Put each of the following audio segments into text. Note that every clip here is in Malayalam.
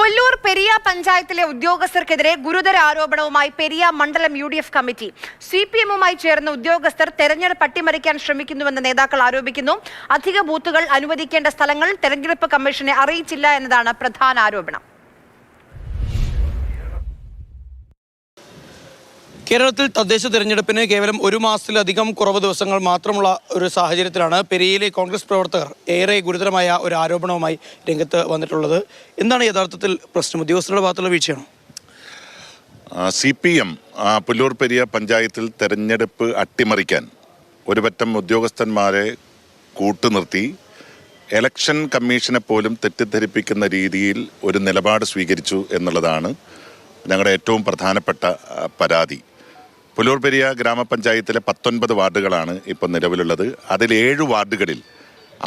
പുല്ലൂർ പെരിയ പഞ്ചായത്തിലെ ഉദ്യോഗസ്ഥർക്കെതിരെ ഗുരുതര ആരോപണവുമായി പെരിയ മണ്ഡലം UDF കമ്മിറ്റി. CPM-മായി ചേർന്ന ഉദ്യോഗസ്ഥർ തെരഞ്ഞെടുപ്പ് അട്ടിമറിക്കാൻ ശ്രമിക്കുന്നുവെന്ന് നേതാക്കൾ ആരോപിക്കുന്നു. അധിക ബൂത്തുകൾ അനുവദിക്കേണ്ട സ്ഥലങ്ങൾ തെരഞ്ഞെടുപ്പ് കമ്മീഷനെ അറിയിച്ചില്ല എന്നതാണ് പ്രധാന ആരോപണം. കേരളത്തിൽ തദ്ദേശ തിരഞ്ഞെടുപ്പിന് കേവലം ഒരു മാസത്തിലധികം കുറവ് ദിവസങ്ങൾ മാത്രമുള്ള ഒരു സാഹചര്യത്തിലാണ് പെരിയയിലെ കോൺഗ്രസ് പ്രവർത്തകർ ഏറെ ഗുരുതരമായ ഒരു ആരോപണവുമായി രംഗത്ത് വന്നിട്ടുള്ളത്. എന്താണ് യഥാർത്ഥത്തിൽ പ്രശ്നം? ഉദ്യോഗസ്ഥരുടെ ഭാഗത്തുള്ള വീഴ്ചയാണോ? CPM പുല്ലൂർ പെരിയ പഞ്ചായത്തിൽ തെരഞ്ഞെടുപ്പ് അട്ടിമറിക്കാൻ ഒരുപറ്റം ഉദ്യോഗസ്ഥന്മാരെ കൂട്ടുനിർത്തി ഇലക്ഷൻ കമ്മീഷനെ പോലും തെറ്റിദ്ധരിപ്പിക്കുന്ന രീതിയിൽ ഒരു നിലപാട് സ്വീകരിച്ചു എന്നുള്ളതാണ് ഞങ്ങളുടെ ഏറ്റവും പ്രധാനപ്പെട്ട പരാതി. പുല്ലൂർ പെരിയ ഗ്രാമപഞ്ചായത്തിലെ 19 വാർഡുകളാണ് ഇപ്പോൾ നിലവിലുള്ളത്. അതിൽ 7 വാർഡുകളിൽ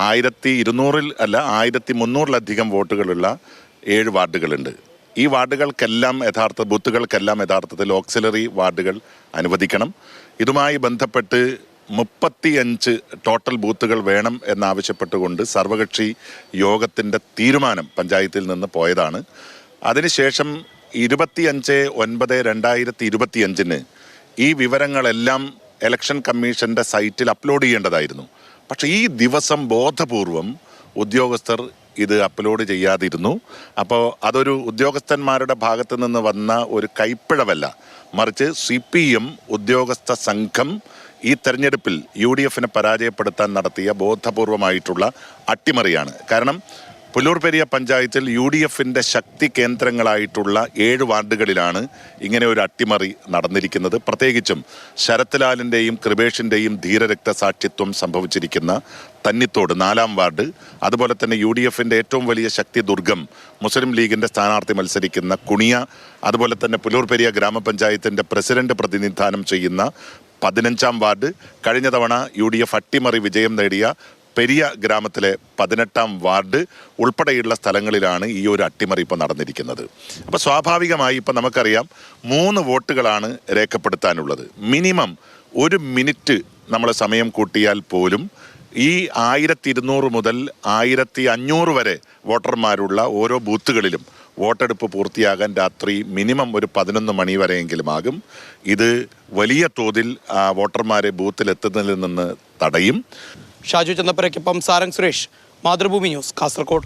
1300-1300-ലധികം വോട്ടുകളുള്ള 7 വാർഡുകളുണ്ട്. ഈ വാർഡുകൾക്കെല്ലാം ബൂത്തുകൾക്കെല്ലാം യഥാർത്ഥത്തിൽ ഓക്സിലറി വാർഡുകൾ അനുവദിക്കണം. ഇതുമായി ബന്ധപ്പെട്ട് 35 ടോട്ടൽ ബൂത്തുകൾ വേണം എന്നാവശ്യപ്പെട്ടുകൊണ്ട് സർവകക്ഷി യോഗത്തിൻ്റെ തീരുമാനം പഞ്ചായത്തിൽ നിന്ന് പോയതാണ്. അതിനുശേഷം 25/9/2025 ഈ വിവരങ്ങളെല്ലാം ഇലക്ഷൻ കമ്മീഷൻ്റെ സൈറ്റിൽ അപ്ലോഡ് ചെയ്യേണ്ടതായിരുന്നു. പക്ഷേ ഈ ദിവസം ബോധപൂർവം ഉദ്യോഗസ്ഥർ ഇത് അപ്ലോഡ് ചെയ്യാതിരുന്നു. അപ്പോൾ അതൊരു ഉദ്യോഗസ്ഥന്മാരുടെ ഭാഗത്തു നിന്ന് വന്ന ഒരു കൈപ്പിഴവല്ല, മറിച്ച് CPM ഉദ്യോഗസ്ഥ സംഘം ഈ തെരഞ്ഞെടുപ്പിൽ UDFനെ പരാജയപ്പെടുത്താൻ നടത്തിയ ബോധപൂർവമായിട്ടുള്ള അട്ടിമറിയാണ്. കാരണം പുല്ലൂർ പെരിയ പഞ്ചായത്തിൽ UDFന്റെ ശക്തി കേന്ദ്രങ്ങളായിട്ടുള്ള 7 വാർഡുകളിലാണ് ഇങ്ങനെ ഒരു അട്ടിമറി നടന്നിരിക്കുന്നത്. പ്രത്യേകിച്ചും ശരത് ലാലിൻ്റെയും കൃപേഷിൻ്റെയും ധീരരക്തസാക്ഷിത്വം സംഭവിച്ചിരിക്കുന്ന തന്നിത്തോട് 4-ാം വാർഡ്, അതുപോലെ തന്നെ UDFന്റെ ഏറ്റവും വലിയ ശക്തി ദുർഗം മുസ്ലിം ലീഗിൻ്റെ സ്ഥാനാർത്ഥി മത്സരിക്കുന്ന കുണിയ, അതുപോലെ തന്നെ പുല്ലൂർ പെരിയ ഗ്രാമപഞ്ചായത്തിൻ്റെ പ്രസിഡന്റ് പ്രതിനിധാനം ചെയ്യുന്ന 15-ാം വാർഡ്, കഴിഞ്ഞ തവണ UDF അട്ടിമറി വിജയം നേടിയ പെരിയ ഗ്രാമത്തിലെ 18-ാം വാർഡ് ഉൾപ്പെടെയുള്ള സ്ഥലങ്ങളിലാണ് ഈ ഒരു അട്ടിമറി ഇപ്പോൾ നടന്നിരിക്കുന്നത്. അപ്പോൾ സ്വാഭാവികമായി ഇപ്പോൾ നമുക്കറിയാം 3 വോട്ടുകളാണ് രേഖപ്പെടുത്താനുള്ളത്. മിനിമം 1 മിനിറ്റ് നമ്മൾ സമയം കൂട്ടിയാൽ പോലും ഈ 1200 മുതൽ 1500 വരെ വോട്ടർമാരുള്ള ഓരോ ബൂത്തുകളിലും വോട്ടെടുപ്പ് പൂർത്തിയാകാൻ രാത്രി മിനിമം ഒരു 11 മണി വരെയെങ്കിലും ആകും. ഇത് വലിയ തോതിൽ വോട്ടർമാരെ ബൂത്തിലെത്തുന്നതിൽ നിന്ന് തടയും. ഷാജു ചന്ദ്രപ്പരയ്ക്കൊപ്പം സാരംഗ് സുരേഷ്, മാതൃഭൂമി ന്യൂസ്, കാസർഗോഡ്.